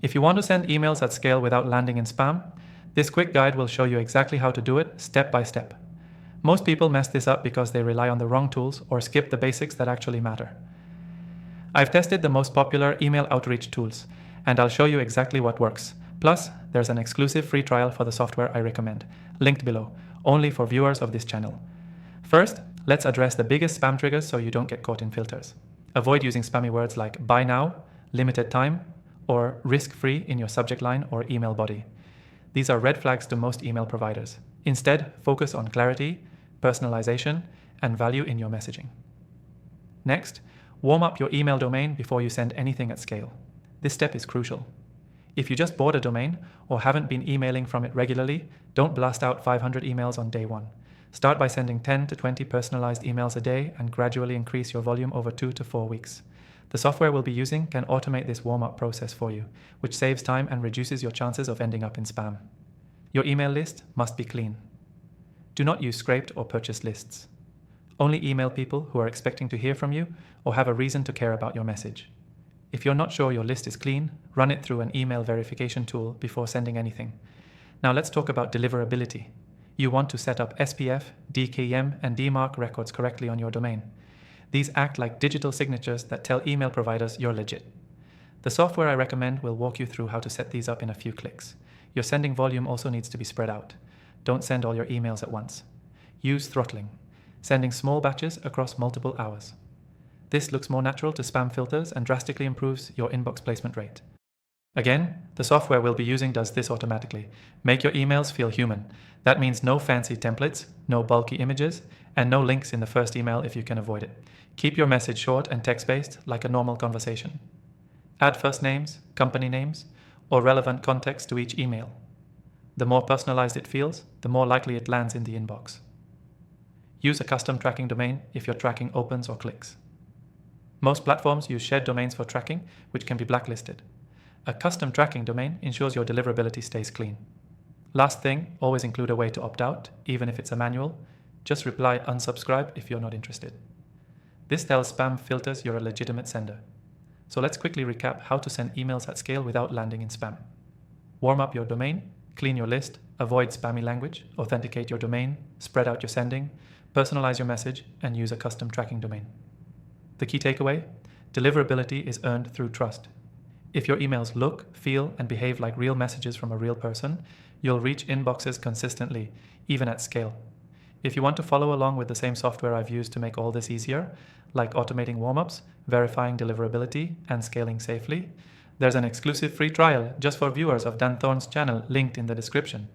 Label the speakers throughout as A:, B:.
A: If you want to send emails at scale without landing in spam, this quick guide will show you exactly how to do it step by step. Most people mess this up because they rely on the wrong tools or skip the basics that actually matter. I've tested the most popular email outreach tools, and I'll show you exactly what works. Plus, there's an exclusive free trial for the software I recommend, linked below, only for viewers of this channel. First, let's address the biggest spam triggers so you don't get caught in filters. Avoid using spammy words like buy now, limited time, or risk-free in your subject line or email body. These are red flags to most email providers. Instead, focus on clarity, personalization, and value in your messaging. Next, warm up your email domain before you send anything at scale. This step is crucial. If you just bought a domain or haven't been emailing from it regularly, don't blast out 500 emails on day one. Start by sending 10 to 20 personalized emails a day and gradually increase your volume over 2 to 4 weeks. The software we'll be using can automate this warm-up process for you, which saves time and reduces your chances of ending up in spam. Your email list must be clean. Do not use scraped or purchased lists. Only email people who are expecting to hear from you or have a reason to care about your message. If you're not sure your list is clean, run it through an email verification tool before sending anything. Now let's talk about deliverability. You want to set up SPF, DKIM, and DMARC records correctly on your domain. These act like digital signatures that tell email providers you're legit. The software I recommend will walk you through how to set these up in a few clicks. Your sending volume also needs to be spread out. Don't send all your emails at once. Use throttling, sending small batches across multiple hours. This looks more natural to spam filters and drastically improves your inbox placement rate. Again, the software we'll be using does this automatically. Make your emails feel human. That means no fancy templates, no bulky images, and no links in the first email if you can avoid it. Keep your message short and text-based like a normal conversation. Add first names, company names, or relevant context to each email. The more personalized it feels, the more likely it lands in the inbox. Use a custom tracking domain if you're tracking opens or clicks. Most platforms use shared domains for tracking, which can be blacklisted. A custom tracking domain ensures your deliverability stays clean. Last thing, always include a way to opt out, even if it's a manual. Just reply unsubscribe if you're not interested. This tells spam filters you're a legitimate sender. So let's quickly recap how to send emails at scale without landing in spam. Warm up your domain, clean your list, avoid spammy language, authenticate your domain, spread out your sending, personalize your message, and use a custom tracking domain. The key takeaway: deliverability is earned through trust. If your emails look, feel, and behave like real messages from a real person, you'll reach inboxes consistently, even at scale. If you want to follow along with the same software I've used to make all this easier, like automating warm-ups, verifying deliverability, and scaling safely, there's an exclusive free trial just for viewers of Dan Thorne's channel linked in the description.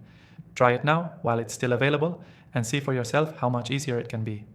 A: Try it now while it's still available and see for yourself how much easier it can be.